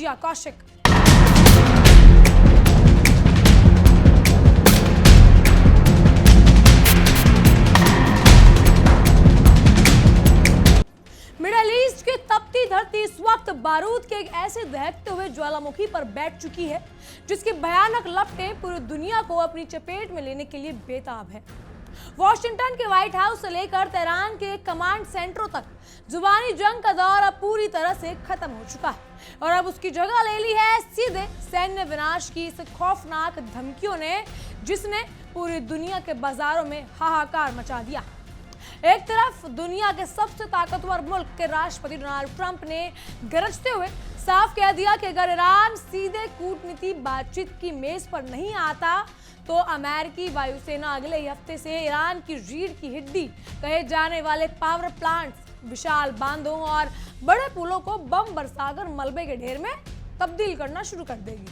हाँ, Kaushik. Middle east की तपती धरती इस वक्त बारूद के एक ऐसे दहकते हुए ज्वालामुखी पर बैठ चुकी है जिसकी भयानक लपटें पूरी दुनिया को अपनी चपेट में लेने के लिए बेताब है। वॉशिंगटन के व्हाइट हाउस से लेकर तेहरान के कमांड सेंटरों तक जुबानी जंग का दौर अब पूरी तरह से खत्म हो चुका है और अब उसकी जगह ले ली है सीधे सैन्य विनाश की इस खौफनाक धमकियों ने, जिसने पूरी दुनिया के बाजारों में हाहाकार मचा दिया। एक तरफ दुनिया के सबसे ताकतवर मुल्क के राष्ट्रपति डोनाल्ड ट्रंप ने गरजते हुए साफ कह दिया कि अगर ईरान सीधे कूटनीति बातचीत की मेज पर नहीं आता तो अमेरिकी वायुसेना अगले हफ्ते से ईरान की रीढ़ की हड्डी कहे जाने वाले पावर प्लांट्स, विशाल बांधों और बड़े पुलों को बम बरसाकर मलबे के ढेर में तब्दील करना शुरू कर देगी।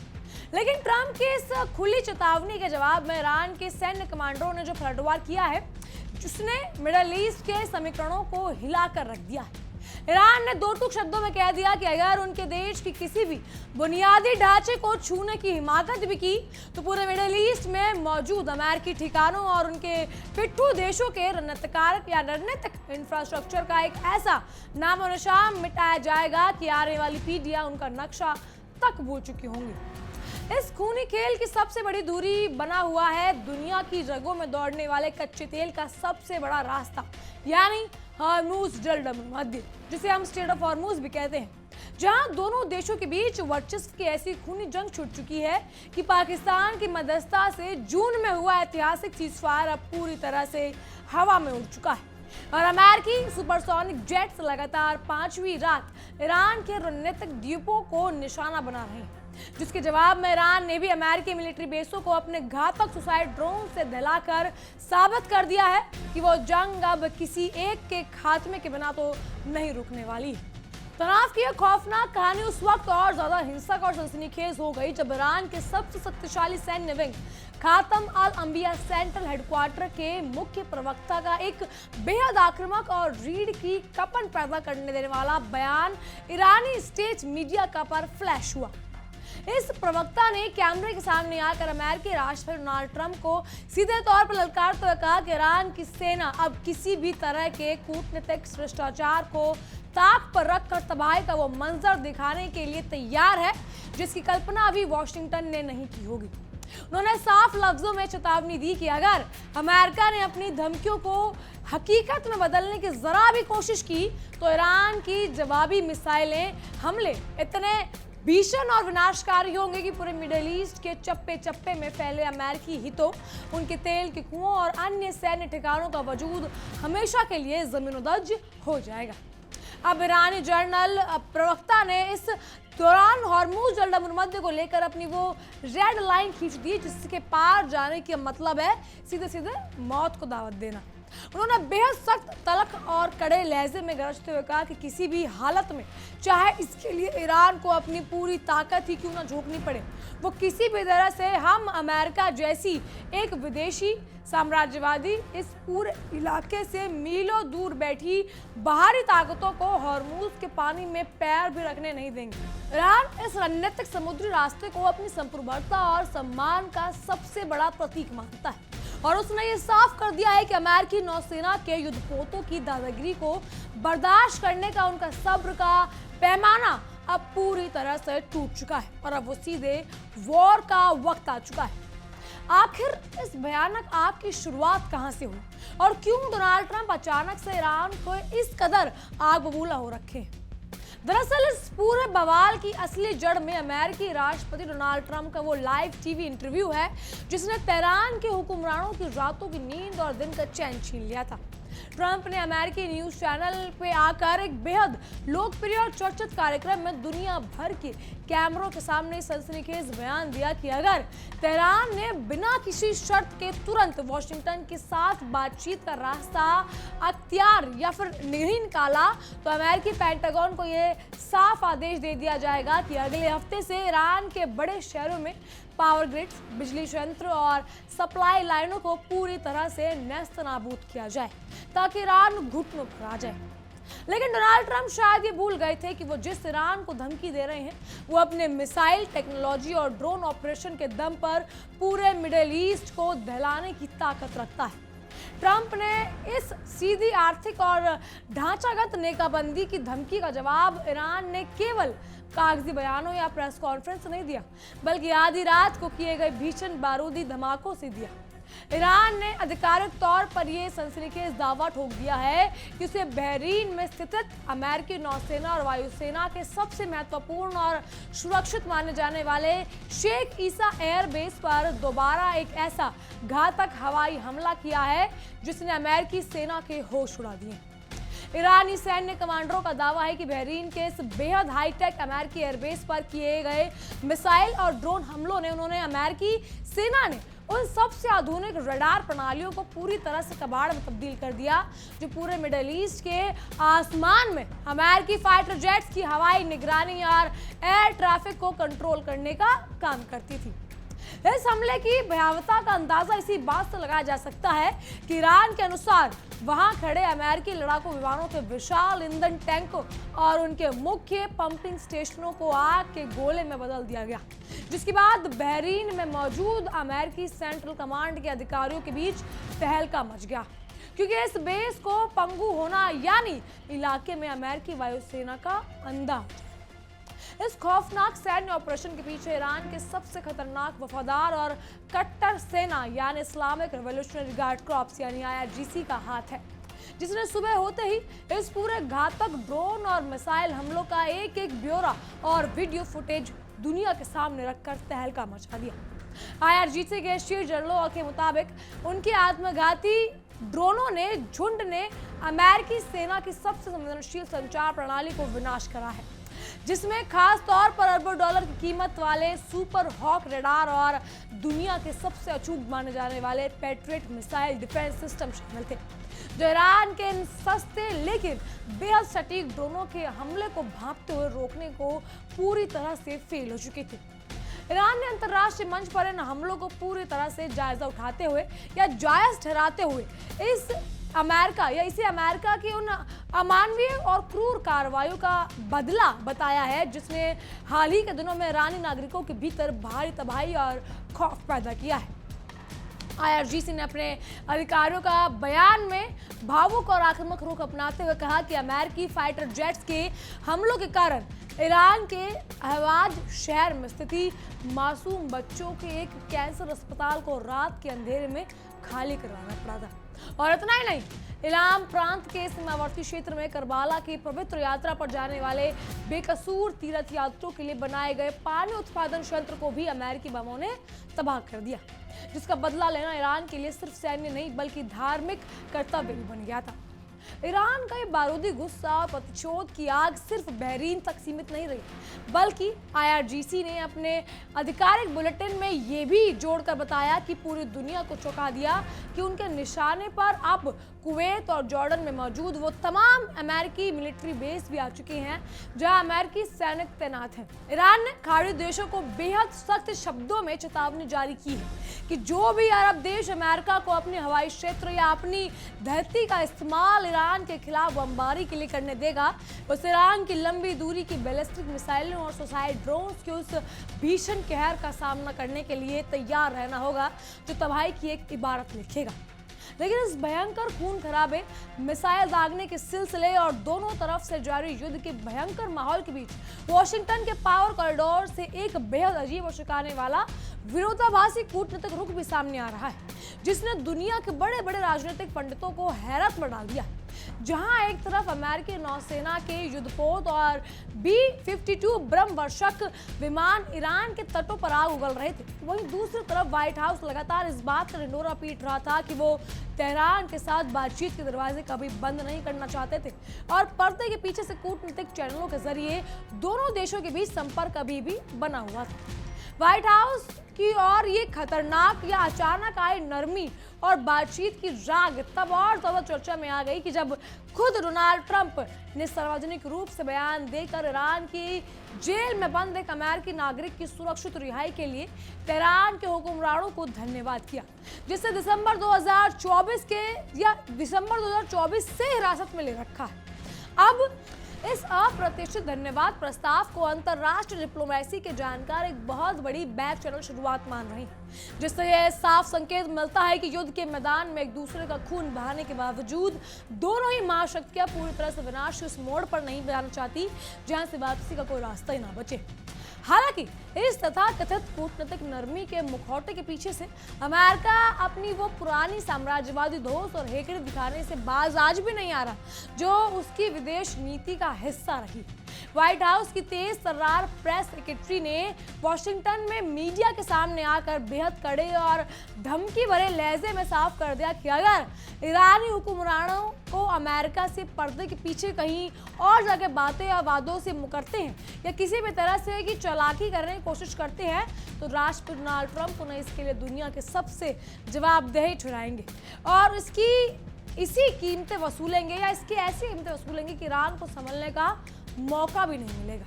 लेकिन ट्रंप की इस खुली चेतावनी के जवाब में ईरान के सैन्य कमांडरों ने जो पलटवार किया है, जिसने मिडल ईस्ट के समीकरणों को हिलाकर रख दिया है। ईरान ने दो टूक शब्दों में कह दिया कि अगर उनके देश की किसी भी बुनियादी ढांचे को छूने की हिमाकत भी की तो पूरे मिडल ईस्ट में मौजूद अमेरिकी ठिकानों और उनके पिट्ठू देशों के रणनीतिकारक या रणनीतिक इंफ्रास्ट्रक्चर का एक ऐसा नामो निशान मिटाया जाएगा कि आने वाली पीढ़ियां उनका नक्शा तक भूल चुकी होंगी। इस खूनी खेल की सबसे बड़ी दूरी बना हुआ है दुनिया की रगों में दौड़ने वाले कच्चे तेल का सबसे बड़ा रास्ता, यानी हॉर्मुज जलडम मध्य, जिसे हम स्ट्रेट ऑफ हॉर्मुज भी कहते हैं, जहां दोनों देशों के बीच वर्चस्व की ऐसी खूनी जंग छूट चुकी है कि पाकिस्तान की मध्यस्थता से जून में हुआ ऐतिहासिक सीजफायर अब पूरी तरह से हवा में उड़ चुका है और अमेरिकी सुपरसोनिक जेट्स लगातार 5वीं रात ईरान के रणनीतिक द्वीपों को निशाना बना रहे हैं, जिसके जवाब में ईरान ने भी अमेरिकी मिलिट्री बेसों को अपने घातक सुसाइड ड्रोन से दहलाकर साबित कर दिया है कि वो जंग अब किसी एक के खात्मे के बिना तो नहीं रुकने वाली है। तनाव की यह खौफनाक कहानी उस वक्त और ज्यादा हिंसक और सनसनीखेज हो गई जब ईरान के सबसे शक्तिशाली सैन्य विंग खातम अल अंबिया सेंट्रल हेडक्वार्टर के मुख्य प्रवक्ता का एक बेहद आक्रामक और रीढ़ की कपन पैदा करने देने वाला बयान ईरानी स्टेट मीडिया का पर फ्लैश हुआ। इस प्रवक्ता ने कैमरे के सामने आकर अमेरिकी राष्ट्रपति डोनाल्ड ट्रंप को सीधे तौर पर ललकारते हुए कहा कि ईरान की सेना अब किसी भी तरह के कूटनीतिक शिष्टाचार को ताक पर रखकर तबाही का वो मंजर दिखाने के लिए तैयार है जिसकी कल्पना अभी वॉशिंगटन ने नहीं की होगी। उन्होंने साफ लफ्जों में चेतावनी दी कि अगर अमेरिका ने अपनी धमकियों को हकीकत में बदलने की जरा भी कोशिश की तो ईरान की जवाबी मिसाइलें हमले इतने भीषण और विनाशकारी होंगे कि पूरे मिडिल ईस्ट के चप्पे चप्पे में फैले अमेरिकी हितों, उनके तेल के कुओं और अन्य सैन्य ठिकानों का वजूद हमेशा के लिए जमीनोदज हो जाएगा। अब ईरानी जर्नल प्रवक्ता ने इस दौरान हॉर्मुज जलडम मध्य को लेकर अपनी वो रेड लाइन खींच दी जिसके पार जाने का मतलब है सीधे सीधे मौत को दावत देना। उन्होंने बेहद सख्त, तलख और कड़े लहजे में गरजते हुए कहा कि किसी भी हालत में, चाहे इसके लिए ईरान को अपनी पूरी ताकत ही क्यों ना झोंकनी पड़े, वो किसी भी तरह से हम अमेरिका जैसी एक विदेशी साम्राज्यवादी इस पूरे इलाके से मीलों दूर बैठी बाहरी ताकतों को हॉर्मुज के पानी में पैर भी रखने नहीं देंगे। ईरान इस रणनीतिक समुद्री रास्ते को अपनी संप्रभुता और सम्मान का सबसे बड़ा प्रतीक मानता है और उसने ये साफ कर दिया है कि अमेरिकी नौसेना के युद्धपोतों की दादागिरी को बर्दाश्त करने का उनका सब्र का पैमाना अब पूरी तरह से टूट चुका है और अब वो सीधे वॉर का वक्त आ चुका है। आखिर इस भयानक आग की शुरुआत कहां से हुई और क्यों डोनाल्ड ट्रंप अचानक से ईरान को इस कदर आग बबूला हो रखे हैं? दरअसल इस पूरे बवाल की असली जड़ में अमेरिकी राष्ट्रपति डोनाल्ड ट्रंप का वो लाइव टीवी इंटरव्यू है जिसने तेहरान के हुक्मरानों की रातों की नींद और दिन का चैन छीन लिया था। ट्रंप ने अमेरिकी न्यूज चैनल पे आकर एक बेहद लोकप्रिय और चर्चित कार्यक्रम में दुनिया भर के कैमरों के सामने सनसनीखेज बयान दिया कि अगर तेहरान ने बिना किसी शर्त के तुरंत वॉशिंगटन के साथ बातचीत का रास्ता अख्तियार या फिर नहीं निकाला तो अमेरिकी पेंटागन को ये साफ आदेश दे दिया जाएगा कि अगले हफ्ते से ईरान के बड़े शहरों में पावर ग्रिड्स, बिजली संयंत्र और सप्लाई लाइनों को पूरी तरह से नेस्तनाबूद किया जाए ताकि ईरान घुटनों पर आ जाए। लेकिन डोनाल्ड ट्रंप शायद ये भूल गए थे कि वो जिस ईरान को धमकी दे रहे हैं वो अपने मिसाइल टेक्नोलॉजी और ड्रोन ऑपरेशन के दम पर पूरे मिडिल ईस्ट को दहलाने की ताकत रखता है। ट्रंप ने इस सीधी आर्थिक और ढांचागत नेकाबंदी की धमकी का जवाब ईरान ने केवल कागजी बयानों या प्रेस कॉन्फ्रेंस से नहीं दिया, बल्कि आधी रात को किए गए भीषण बारूदी धमाकों से दिया। ईरान ने आधिकारिक तौर पर यह सनसनीखेज दावा ठोक दिया है कि उसे बहरीन में स्थित अमेरिकी नौसेना और वायुसेना के सबसे महत्वपूर्ण और सुरक्षित माने जाने वाले शेख ईसा एयरबेस पर दोबारा एक ऐसा घातक हवाई हमला किया है जिसने अमेरिकी सेना के होश उड़ा दिए। ईरानी सैन्य कमांडरों का दावा है कि बहरीन के इस बेहद हाईटेक अमेरिकी एयरबेस पर किए गए मिसाइल और ड्रोन हमलों ने अमेरिकी सेना ने उन सबसे आधुनिक रडार प्रणालियों को पूरी तरह से कबाड़ में तब्दील कर दिया जो पूरे मिडिल ईस्ट के आसमान में अमेरिकी फाइटर जेट्स की हवाई निगरानी और एयर ट्रैफिक को कंट्रोल करने का काम करती थी। इस हमले की भयावहता का अंदाजा इसी बात से लगाया जा सकता है कि ईरान के अनुसार वहां खड़े अमेरिकी लड़ाकू विमानों के विशाल ईंधन टैंकों और उनके मुख्य पंपिंग स्टेशनों को आग के गोले में बदल दिया गया, जिसके बाद बहरीन में मौजूद अमेरिकी सेंट्रल कमांड के अधिकारियों के बीच तहलका मच गया, क्योंकि इस बेस को पंगु होना यानी इलाके में अमेरिकी वायुसेना का अंदाज। इस खौफनाक सैन्य ऑपरेशन के पीछे ईरान के सबसे खतरनाक वफादार और कट्टर सेना यानी इस्लामिक रिवॉल्यूशनरी गार्ड कॉर्प्स यानी IRGC का हाथ है, जिसने सुबह होते ही इस पूरे घातक ड्रोन और मिसाइल हमलों का एक एक ब्यौरा और वीडियो फुटेज दुनिया के सामने रखकर तहलका मचा दिया। IRGC के शीर्ष जनरलों के मुताबिक उनके आत्मघाती ड्रोनों ने झुंड ने अमेरिकी सेना की सबसे संवेदनशील संचार प्रणाली को विनाश करा है, जिसमें खास तौर पर अरबों डॉलर की कीमत वाले सुपर हॉक रडार और दुनिया के सबसे अचूक माने जाने वाले पैट्रियट मिसाइल डिफेंस सिस्टम शामिल थे, जो ईरान के इन सस्ते लेकिन बेहद सटीक ड्रोनों के हमले को भांपते हुए रोकने को पूरी तरह से फेल हो चुके थे। ईरान ने अंतर्राष्ट्रीय मंच पर इन हमलों को पूरी तरह से जायजा उठाते हुए या जायज ठहराते हुए इसे अमेरिका की उन अमानवीय और क्रूर कार्रवाइयों का बदला बताया है जिसने हाल ही के दिनों में ईरानी नागरिकों के भीतर भारी तबाही और खौफ पैदा किया है। IRGC ने अपने अधिकारियों का बयान में भावुक और आक्रामक रुख अपनाते हुए कहा कि अमेरिकी फाइटर जेट्स के हमलों के कारण ईरान के अहवाज शहर में स्थित मासूम बच्चों के एक कैंसर अस्पताल को रात के अंधेरे में खाली करवाना पड़ा था। और इतना ही नहीं, इलाम प्रांत के सीमावर्ती क्षेत्र में करबाला की पवित्र यात्रा पर जाने वाले बेकसूर तीर्थ यात्रियों के लिए बनाए गए पानी उत्पादन यंत्र को भी अमेरिकी बमों ने तबाह कर दिया, जिसका बदला लेना ईरान के लिए सिर्फ सैन्य नहीं बल्कि धार्मिक कर्तव्य भी बन गया था। ईरान का ये बारूदी गुस्सा और प्रतिशोध की आग सिर्फ बहरीन तक सीमित नहीं रही, बल्कि IRGC ने अपने आधिकारिक बुलेटिन में ये भी जोड़कर बताया कि पूरी दुनिया को चौंका दिया कि उनके निशाने पर अब कुवैत और जॉर्डन में मौजूद वो तमाम अमेरिकी मिलिट्री बेस भी आ चुके हैं जहां अमेरिकी सैनिक तैनात हैं। ईरान ने खाड़ी देशों को बेहद सख्त शब्दों में चेतावनी जारी की है कि जो भी अरब देश अमेरिका को अपने हवाई क्षेत्र या अपनी धरती का इस्तेमाल ईरान के खिलाफ बमबारी के लिए करने देगा, उस ईरान की लंबी दूरी की बैलिस्टिक मिसाइलों और सुसाइड ड्रोन्स के उस भीषण कहर का सामना करने के लिए तैयार रहना होगा जो तबाही की एक इबारत लिखेगा। लेकिन इस भयंकर खून खराबे, मिसाइल दागने के सिलसिले और दोनों तरफ से जारी युद्ध के भयंकर माहौल के बीच वॉशिंगटन के पावर कॉरिडोर से एक बेहद अजीब और चौंकाने वाला विरोधाभासी कूटनीतिक रुख भी सामने आ रहा है, जिसने दुनिया के बड़े बड़े राजनीतिक पंडितों को हैरत में डाल दिया। जहां एक तरफ अमेरिकी नौसेना के युद्धपोत और B-52 ब्रह्मवर्षक विमान ईरान के तटों पर आग उगल रहे थे, वहीं दूसरी तरफ व्हाइट हाउस लगातार इस बात का ढिंढोरा पीट रहा था कि वो तेहरान के साथ बातचीत के दरवाजे कभी बंद नहीं करना चाहते थे और पर्दे के पीछे से कूटनीतिक चैनलों के जरिए दोनों देशों के बीच संपर्क अभी भी बना हुआ था। व्हाइट हाउस की और ये खतरनाक या अचानक आई नरमी और बातचीत की राग तब और ज्यादा चर्चा में आ गई कि जब खुद डोनाल्ड ट्रंप ने सार्वजनिक रूप से बयान देकर ईरान की जेल में बंद एक अमेरिकी नागरिक की सुरक्षित रिहाई के लिए तेहरान के हुक्मरानों को धन्यवाद किया, जिसे दिसंबर 2024 से हिरासत में ले रखा है। अब इस अप्रत्याशित धन्यवाद प्रस्ताव को अंतर्राष्ट्रीय डिप्लोमेसी के जानकार एक बहुत बड़ी बैक चैनल शुरुआत मान रही है, जिससे यह साफ संकेत मिलता है कि युद्ध के मैदान में एक दूसरे का खून बहाने के बावजूद दोनों ही महाशक्तियां पूरी तरह से विनाश के उस मोड़ पर नहीं जाना चाहती जहां से वापसी का कोई रास्ता ही ना बचे। हालांकि इस तथा कथित कूटनीतिक नरमी के मुखौटे के पीछे से अमेरिका अपनी वो पुरानी साम्राज्यवादी धौंस और हेकड़ी दिखाने से बाज आज भी नहीं आ रहा जो उसकी विदेश नीति का हिस्सा रही। व्हाइट हाउस की तेज तर्रार प्रेस सेक्रेटरी ने वॉशिंगटन में मीडिया के सामने आकर बेहद कड़े और धमकी भरे लहजे में साफ कर दिया कि अगर ईरानी हुक्मरानों को अमेरिका से पर्दे के पीछे कहीं और जाके बातें या वादों से मुकरते हैं या किसी भी तरह से की चालाकी करने की कोशिश करते हैं तो राष्ट्रपति डोनाल्ड ट्रंप उन्हें इसके लिए दुनिया के सबसे जवाबदेह ठहराएंगे और इसी कीमतें वसूलेंगे या इसकी ऐसी कीमतें वसूलेंगे कि ईरान को संभलने का मौका भी नहीं मिलेगा।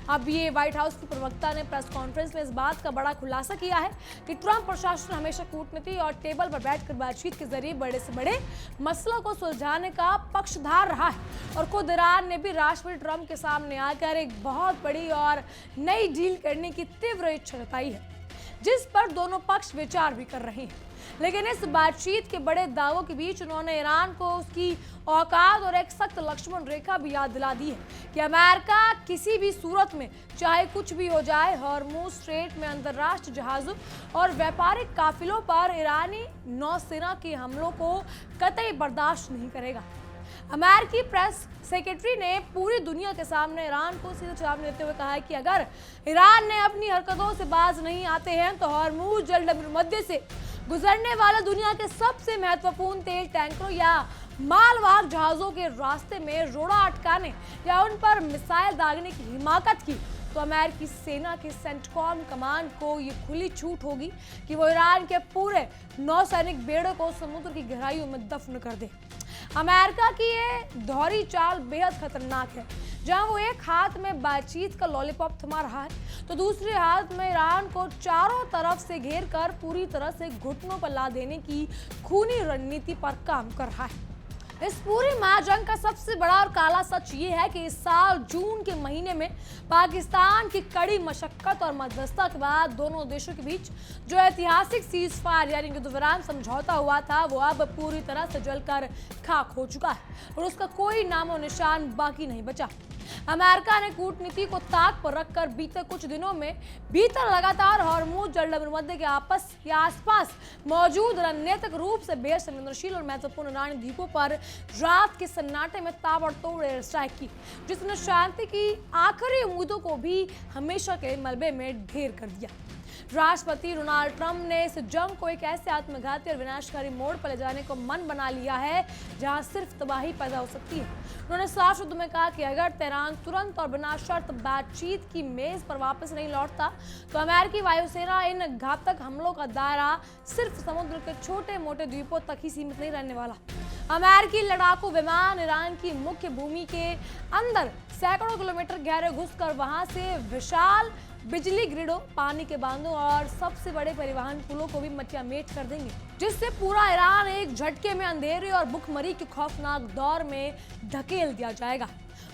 अब ये व्हाइट हाउस की प्रवक्ता ने प्रेस कॉन्फ्रेंस में इस बात का बड़ा खुलासा किया है कि ट्रंप प्रशासन हमेशा कूटनीति और टेबल पर बैठकर बातचीत के जरिए बड़े से बड़े मसलों को सुलझाने का पक्षधार रहा है और खुद ईरान ने भी राष्ट्रपति ट्रंप के सामने आकर एक बहुत बड़ी और नई डील करने की तीव्र इच्छा जताई है, जिस पर दोनों पक्ष विचार भी कर रहे हैं। लेकिन इस बातचीत के बड़े दावों के बीच उन्होंने ईरान को उसकी औकात और एक सख्त लक्ष्मण रेखा भी याद दिला दी है कि अमेरिका किसी भी सूरत में चाहे कुछ भी हो जाए हॉर्मुज़ स्ट्रेट में अंतर्राष्ट्रीय जहाजों और व्यापारिक काफिलों पर ईरानी नौसेना के हमलों को कतई बर्दाश्त नहीं करेगा। अमेरिकी प्रेस सेक्रेटरी ने पूरी दुनिया के सामने ईरान को सीधे जवाब देते हुए कहा है कि अगर ईरान ने अपनी हरकतों से बाज नहीं आते हैं तो हॉर्मुज़ जल मध्य से गुजरने वाला दुनिया के सबसे महत्वपूर्ण तेल टैंकरों या मालवाहक जहाजों के रास्ते में रोड़ा अटकाने या उन पर मिसाइल दागने की हिमाकत की तो अमेरिकी सेना के सेंटकॉम कमांड को ये खुली छूट होगी कि वो ईरान के पूरे नौसैनिक बेड़े को समुद्र की गहराइयों में दफन कर दे। अमेरिका की ये दोहरी चाल बेहद खतरनाक है, जहां वो एक हाथ में बातचीत का लॉलीपॉप थमा रहा है तो दूसरे हाथ में ईरान को चारों तरफ से घेर कर पूरी तरह से घुटनों पर ला देने की खूनी रणनीति पर काम कर रहा है। इस पूरी महाजंग का सबसे बड़ा और काला सच ये है कि इस साल जून के महीने में पाकिस्तान की कड़ी मशक्कत और मध्यस्थता के बाद दोनों देशों के बीच जो ऐतिहासिक सीज फायर यानी युद्ध विराम समझौता हुआ था वो अब पूरी तरह से जलकर खाक हो चुका है और उसका कोई नामो निशान बाकी नहीं बचा। अमेरिका ने कूटनीति को ताक पर रखकर बीते कुछ दिनों में भीतर लगातार हॉर्मुज़ जलमध्य के आसपास मौजूद रणनीतिक रूप से बेहद संवेदनशील और महत्वपूर्ण ईरानी द्वीपों पर रात के सन्नाटे में ताबड़तोड़ एयर स्ट्राइक की, जिसने शांति की आखिरी उम्मीदों को भी हमेशा के मलबे में ढेर कर दिया। राष्ट्रपति डोनाल्ड ट्रंप ने इस जंग को एक ऐसे आत्मघाती और विनाशकारी मोड़ पर ले जाने को मन बना लिया है जहां सिर्फ तबाही पैदा हो सकती है। उन्होंने साफ शब्दों में कहा कि अगर तेहरान तुरंत और बिना शर्त बातचीत की मेज पर वापस नहीं लौटता तो अमेरिकी वायुसेना इन घातक हमलों का दायरा सिर्फ समुद्र के छोटे मोटे द्वीपों तक ही सीमित नहीं रहने वाला। अमेरिकी लड़ाकू विमान ईरान की मुख्य भूमि के अंदर सैकड़ों किलोमीटर गहरे घुसकर वहां से विशाल बिजली ग्रिडों, पानी के बांधों और सबसे बड़े परिवहन पुलों को भी मटियामेट कर देंगे, जिससे पूरा ईरान एक झटके में अंधेरे और भुखमरी के खौफनाक दौर में धकेल दिया जाएगा।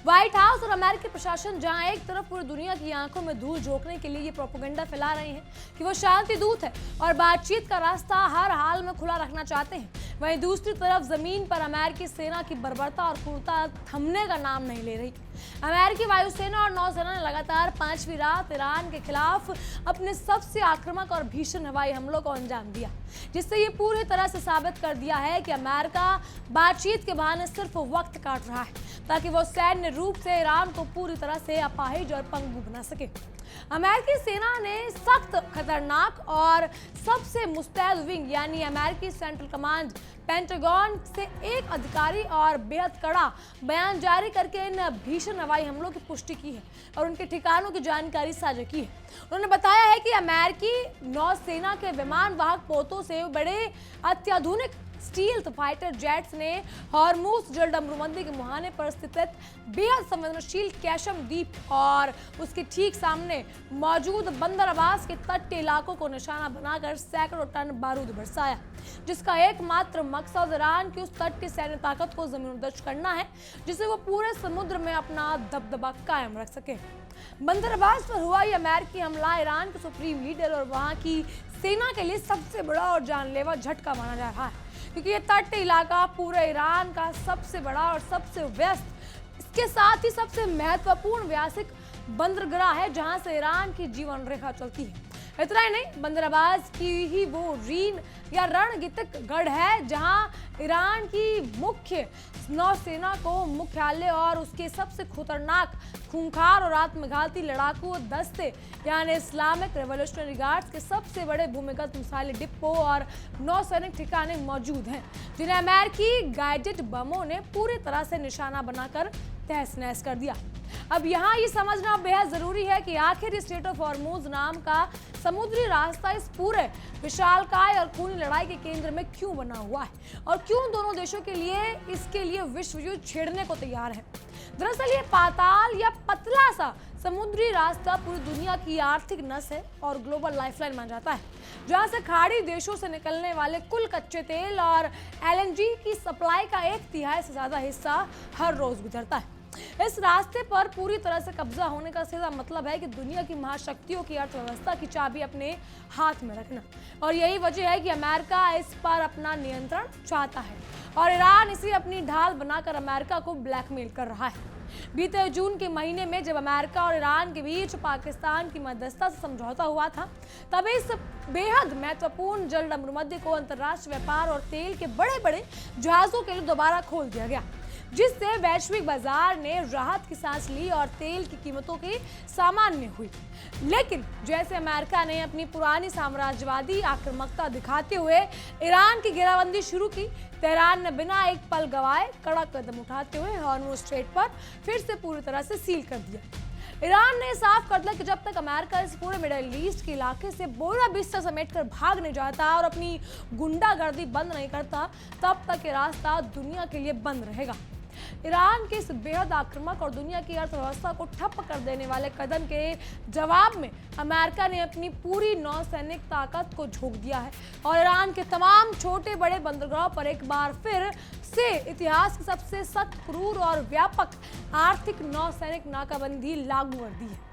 व्हाइट हाउस और अमेरिकी प्रशासन जहां एक तरफ पूरी दुनिया की आंखों में धूल झोंकने के लिए ये प्रोपेगेंडा फैला रहे हैं कि वो शांति दूत है और बातचीत का रास्ता हर हाल में खुला रखना चाहते हैं, वहीं दूसरी तरफ जमीन पर अमेरिकी सेना की बर्बरता और क्रूरता थमने का नाम नहीं ले रही। अमेरिकी वायुसेना और नौसेना ने लगातार 5वीं रात ईरान के खिलाफ अपने सबसे आक्रामक और भीषण हवाई हमलों को अंजाम दिया, जिससे ये पूरी तरह से साबित कर दिया है कि अमेरिका बातचीत के बहाने सिर्फ वक्त काट रहा है ताकि वो सैन्य रूप से ईरान को पूरी तरह से अपाहिज और पंगु बना सके। अमेरिकी सेना ने सख्त, खतरनाक और सबसे मुस्तैद विंग यानी अमेरिकी सेंट्रल कमांड पेंटागन से एक अधिकारी और बेहद कड़ा बयान जारी करके इन भीषण हवाई हमलों की पुष्टि की है और उनके ठिकानों की जानकारी साझा की है। उन्होंने बताया है कि अमेरिकी नौसेना के विमान वाहक पोतों से बड़े अत्याधुनिक स्टील्थ फाइटर जेट्स ने हॉर्मूज जलसंधि के मुहाने पर स्थित बेहद संवेदनशील कैशम द्वीप और उसके ठीक सामने मौजूद बंदर अब्बास के तटीय इलाकों को निशाना बनाकर सैकड़ों टन बारूद बरसाया, जिसका एकमात्र मकसद ईरान की उस तटीय सैन्य ताकत को जमीनदोज करना है जिसे वो पूरे समुद्र में अपना दबदबा कायम रख सके। बंदर अब्बास पर हुआ यह अमेरिकी हमला ईरान के सुप्रीम लीडर और वहां की सेना के लिए सबसे बड़ा और जानलेवा झटका माना जा रहा है, क्योंकि ये तटीय इलाका पूरे ईरान का सबसे बड़ा और सबसे व्यस्त, इसके साथ ही सबसे महत्वपूर्ण व्यावसायिक बंदरगाह है जहां से ईरान की जीवन रेखा चलती है। इतना ही नहीं, बंदर अब्बास की ही वो रीन या रणनीतिक गढ़ है जहां ईरान की मुख्य नौसेना को मुख्यालय और उसके सबसे खतरनाक, खूंखार और आत्मघाती लड़ाकू दस्ते यानी इस्लामिक रेवोल्यूशनरी गार्ड्स के सबसे बड़े भूमिगत मिसाइल डिपो और नौसैनिक ठिकाने मौजूद हैं, जिन्हें अमेरिकी गाइडेड बमों ने पूरी तरह से निशाना बनाकर तहस नहस कर दिया। अब यहाँ ये समझना बेहद जरूरी है कि आखिर स्ट्रेट ऑफ हॉर्मूज नाम का समुद्री रास्ता इस पूरे विशालकाय और खूनी लड़ाई के केंद्र में क्यों बना हुआ है और क्यों दोनों देशों के लिए इसके लिए विश्व युद्ध छेड़ने को तैयार है। दरअसल ये पाताल या पतला सा समुद्री रास्ता पूरी दुनिया की आर्थिक नस है और ग्लोबल लाइफलाइन माना जाता है, जहां से खाड़ी देशों से निकलने वाले कुल कच्चे तेल और एलएनजी की सप्लाई का 1/3 से ज्यादा हिस्सा हर रोज गुजरता है। इस रास्ते पर पूरी तरह से कब्जा होने का सीधा मतलब है कि दुनिया की महाशक्तियों की अर्थव्यवस्था की चाबी अपने हाथ में रखना, और यही वजह है कि अमेरिका इस पर अपना नियंत्रण चाहता है और ईरान इसे अपनी ढाल बनाकर अमेरिका को ब्लैकमेल कर रहा है। बीते जून के महीने में जब अमेरिका और ईरान के बीच पाकिस्तान की मध्यस्थता से समझौता हुआ था, तब इस बेहद महत्वपूर्ण जलसंधि को अंतर्राष्ट्रीय व्यापार और तेल के बड़े बड़े जहाजों के लिए दोबारा खोल दिया गया, जिससे वैश्विक बाजार ने राहत की सांस ली और तेल की कीमतों की सामान्य हुई। लेकिन जैसे अमेरिका ने अपनी पुरानी साम्राज्यवादी आक्रामकता दिखाते हुए ईरान की घेराबंदी शुरू की, तेहरान ने बिना एक पल गवाए कड़ा कदम उठाते हुए हॉर्मुज स्ट्रेट पर फिर से पूरी तरह से सील कर दिया। ईरान ने साफ कर दिया कि जब तक अमेरिका इस पूरे मिडिल ईस्ट के इलाके से बोरा बिस्तर समेटकर भाग नहीं जाता और अपनी गुंडागर्दी बंद नहीं करता, तब तक ये रास्ता दुनिया के लिए बंद रहेगा। ईरान के इस बेहद आक्रामक और दुनिया की अर्थव्यवस्था को ठप कर देने वाले कदम के जवाब में अमेरिका ने अपनी पूरी नौसैनिक ताकत को झोंक दिया है और ईरान के तमाम छोटे बड़े बंदरगाहों पर एक बार फिर से इतिहास की सबसे सख्त, क्रूर और व्यापक आर्थिक नौसैनिक नाकाबंदी लागू कर दी है।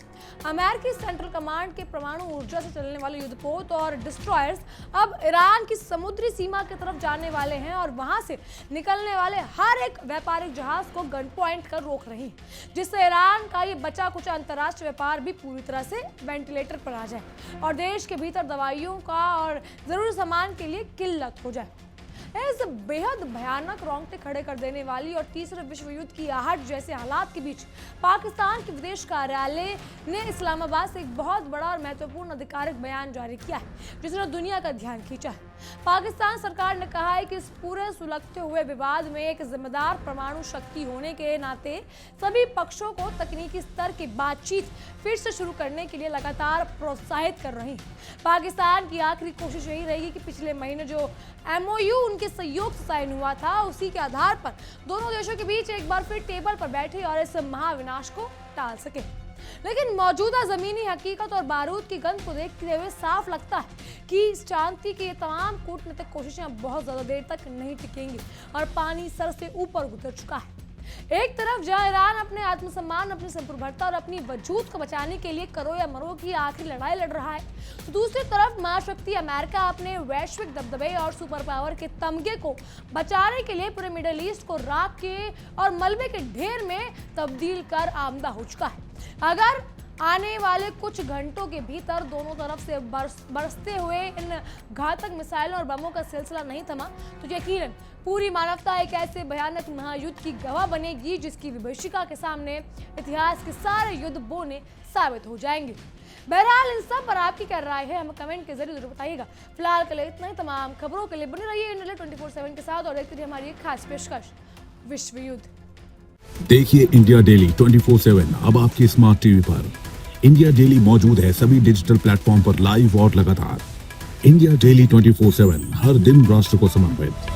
अमेरिकी सेंट्रल कमांड के परमाणु ऊर्जा से चलने वाले युद्धपोत और डिस्ट्रॉयर्स अब ईरान की समुद्री सीमा की तरफ जाने वाले हैं और वहां से निकलने वाले हर एक व्यापारिक जहाज को गन पॉइंट कर रोक रही है, जिससे ईरान का ये बचा कुचा अंतर्राष्ट्रीय व्यापार भी पूरी तरह से वेंटिलेटर पर आ जाए और देश के भीतर दवाइयों का और जरूरी सामान के लिए किल्लत हो जाए। इस बेहद भयानक रोंगटे खड़े कर देने वाली और तीसरे विश्व युद्ध की आहट जैसे हालात के बीच पाकिस्तान के विदेश कार्यालय ने इस्लामाबाद से एक बहुत बड़ा और महत्वपूर्ण आधिकारिक बयान जारी किया है, जिसने दुनिया का ध्यान खींचा है। पाकिस्तान सरकार ने कहा है कि इस पूरे सुलगते हुए विवाद में एक जिम्मेदार परमाणु शक्ति होने के नाते सभी पक्षों को तकनीकी स्तर की बातचीत फिर से शुरू करने के लिए लगातार प्रोत्साहित कर रही है। पाकिस्तान की आखिरी कोशिश यही रहेगी कि पिछले महीने जो MOU उनके सहयोग से साइन हुआ था, उसी के आधार पर दोनों देशों के बीच एक बार फिर टेबल पर बैठे और इस महाविनाश को टाल सके। लेकिन मौजूदा जमीनी हकीकत और बारूद की गंध को देखते हुए साफ लगता है कि शांति की ये तमाम कूटनीतिक कोशिशें बहुत ज्यादा देर तक नहीं टिकेंगी और पानी सर से ऊपर गुजर चुका है। एक तरफ जहां ईरान अपने आत्मसम्मान, अपनी संप्रभुता और अपनी वजूद को बचाने के लिए करो या मरो की आखिरी लड़ाई लड़ रहा है, तो दूसरी तरफ महाशक्ति अमेरिका अपने वैश्विक दबदबे और सुपर पावर के तमगे को बचाने के लिए पूरे मिडिल ईस्ट को राख के और मलबे के ढेर में तब्दील कर आमदा हो चुका है। अगर आने वाले कुछ घंटों के भीतर दोनों तरफ से बरसते हुए इन घातक मिसाइलों और बमों का सिलसिला नहीं थमा, तो यकीनन पूरी मानवता एक ऐसे भयानक महायुद्ध की गवाह बनेगी जिसकी विभीषिका के सामने इतिहास के सारे युद्ध बोने साबित हो जाएंगे। बहरहाल इन सब पर आपकी क्या राय है, हमें कमेंट के जरिए जरूर बताइएगा। फिलहाल के लिए इतना ही। तमाम खबरों के लिए बने रहिए इंडिया 24/7 के साथ और देखते रहिए हमारी एक खास पेशकश विश्व युद्ध। देखिए इंडिया डेली 24/7 अब आपकी स्मार्ट टीवी पर। इंडिया डेली मौजूद है सभी डिजिटल प्लेटफॉर्म पर लाइव और लगातार। इंडिया डेली 24/7 हर दिन राष्ट्र को समर्पित।